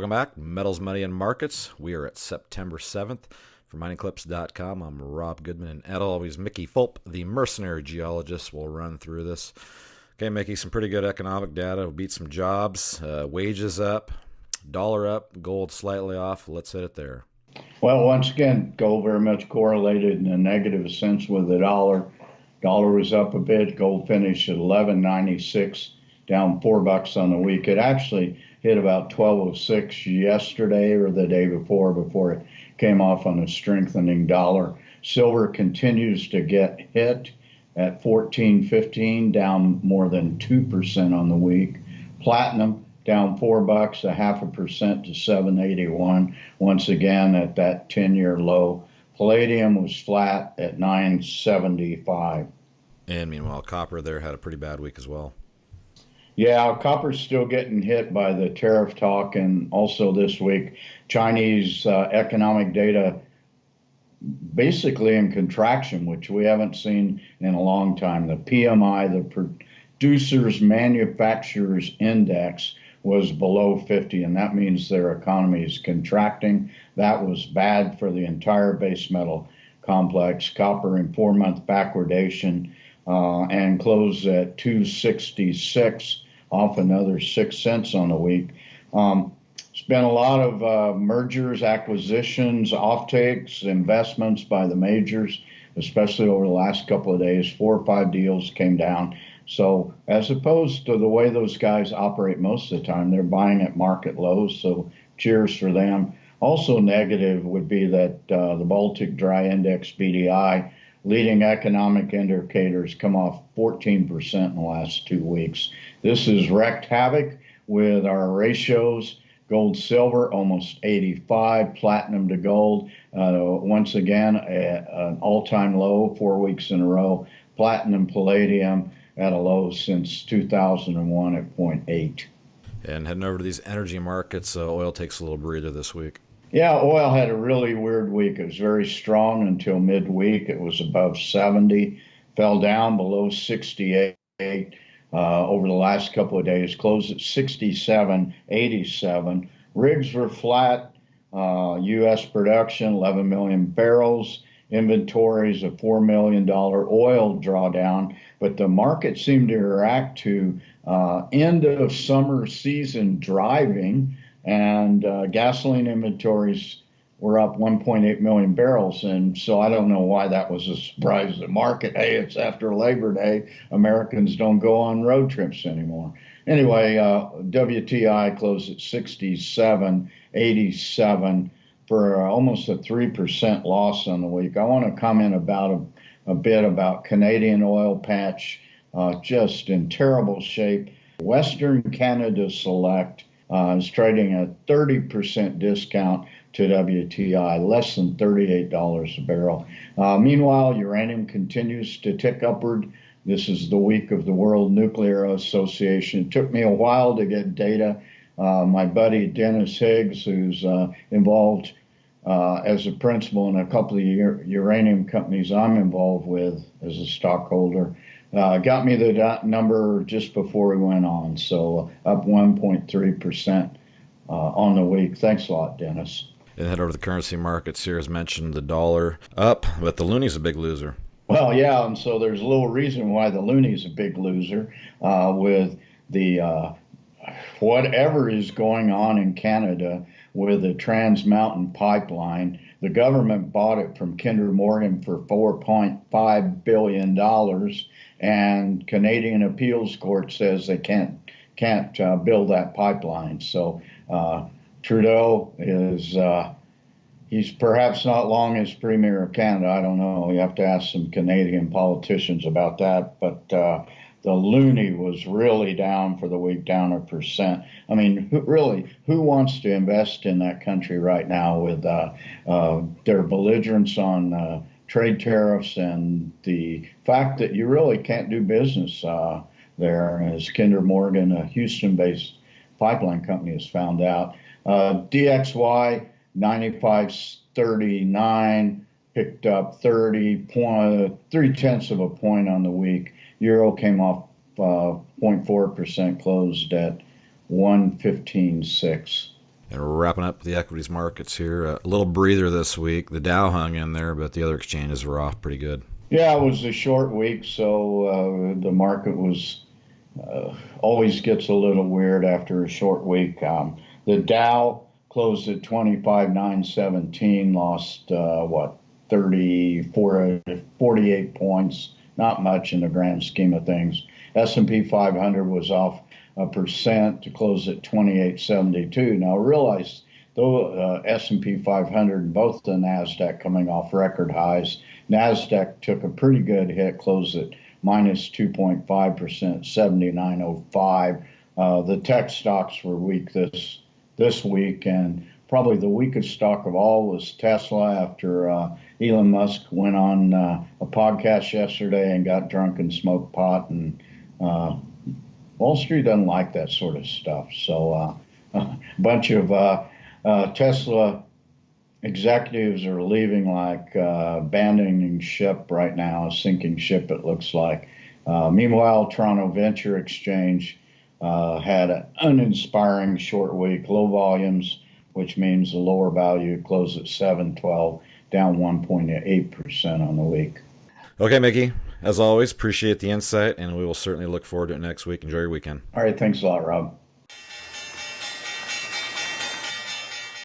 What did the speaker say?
Welcome back, Metals, Money, and Markets. We are at September 7th. For MiningClips.com, I'm Rob Goodman, and as always, Mickey Fulp, the Mercenary Geologist, will run through this. Okay, Mickey, some pretty good economic data. We'll beat some jobs, wages up, dollar up, gold slightly off. Let's hit it there. Well, once again, gold very much correlated in a negative sense with the dollar. Dollar was up a bit. Gold finished at 11.96, down $4 on the week. It actually hit about 12.06 yesterday or the day before it came off on a strengthening dollar. Silver continues to get hit at 14.15, down more than 2% on the week. Platinum down $4, 0.5% to 781. Once again at that 10-year low. Palladium was flat at 975. And meanwhile, copper there had a pretty bad week as well. Yeah, copper's still getting hit by the tariff talk, and also this week, Chinese economic data basically in contraction, which we haven't seen in a long time. The PMI, the Producers Manufacturers Index, was below 50, and that means their economy is contracting. That was bad for the entire base metal complex. Copper in 4-month backwardation and closed at 266, off another 6 cents on the week. It's been a lot of mergers, acquisitions, offtakes, investments by the majors, especially over the last couple of days. 4 or 5 deals came down. So as opposed to the way those guys operate most of the time, they're buying at market lows. So cheers for them. Also negative would be that the Baltic Dry Index BDI, leading economic indicators, come off 14% in the last 2 weeks. This has wreaked havoc with our ratios. Gold, silver, almost 85. Platinum to gold, once again, an all-time low, 4 weeks in a row. Platinum, palladium at a low since 2001 at 0.8. And heading over to these energy markets, oil takes a little breather this week. Yeah, oil had a really weird week. It was very strong until midweek. It was above 70, fell down below 68 over the last couple of days, closed at 67.87. Rigs were flat. U.S. production, 11 million barrels. Inventories of $4 million oil drawdown. But the market seemed to react to end of summer season driving, and gasoline inventories were up 1.8 million barrels. And so I don't know why that was a surprise to the market. Hey, it's after Labor Day. Americans don't go on road trips anymore. Anyway, WTI closed at 67.87 for almost a 3% loss on the week. I want to comment about a bit about Canadian oil patch, just in terrible shape. Western Canada Select is trading at 30% discount to WTI, less than $38 a barrel. Meanwhile, uranium continues to tick upward. This is the week of the World Nuclear Association. It took me a while to get data. My buddy Dennis Higgs, who's involved as a principal in a couple of uranium companies I'm involved with as a stockholder, got me the number just before we went on. So up 1.3% on the week. Thanks a lot, Dennis. And head over to the currency markets here. As mentioned, the dollar up, but the loonie's a big loser. Well, yeah, and so there's a little reason why the loonie's a big loser with the whatever is going on in Canada with the Trans Mountain Pipeline. The government bought it from Kinder Morgan for $4.5 billion, and Canadian Appeals Court says they can't build that pipeline. So Trudeau is he's perhaps not long as Premier of Canada. I don't know. You have to ask some Canadian politicians about that. But the loonie was really down for the week, down 1%. I mean, who wants to invest in that country right now with their belligerence on trade tariffs and the fact that you really can't do business there, as Kinder Morgan, a Houston-based pipeline company, has found out. DXY 95.39 picked up 0.3 of a point on the week. Euro came off 0.4%, closed at 115.6. And wrapping up the equities markets here, a little breather this week. The Dow hung in there, but the other exchanges were off pretty good. Yeah, it was a short week, so the market was always gets a little weird after a short week. The Dow closed at 25,917, lost 48 points, not much in the grand scheme of things. S&P 500 was off 1% to close at 2872. Now realize though S&P 500 and both the Nasdaq coming off record highs, Nasdaq took a pretty good hit, closed at minus 2.5%, 7905. The tech stocks were weak this week, and probably the weakest stock of all was Tesla after Elon Musk went on a podcast yesterday and got drunk and smoked pot, and Wall Street doesn't like that sort of stuff. So a bunch of Tesla executives are leaving like abandoning ship right now, a sinking ship it looks like. Meanwhile, Toronto Venture Exchange had an uninspiring short week, low volumes, which means the lower value closed at 712, down 1.8% on the week. Okay, Mickey, as always, appreciate the insight, and we will certainly look forward to it next week. Enjoy your weekend. All right, thanks a lot, Rob.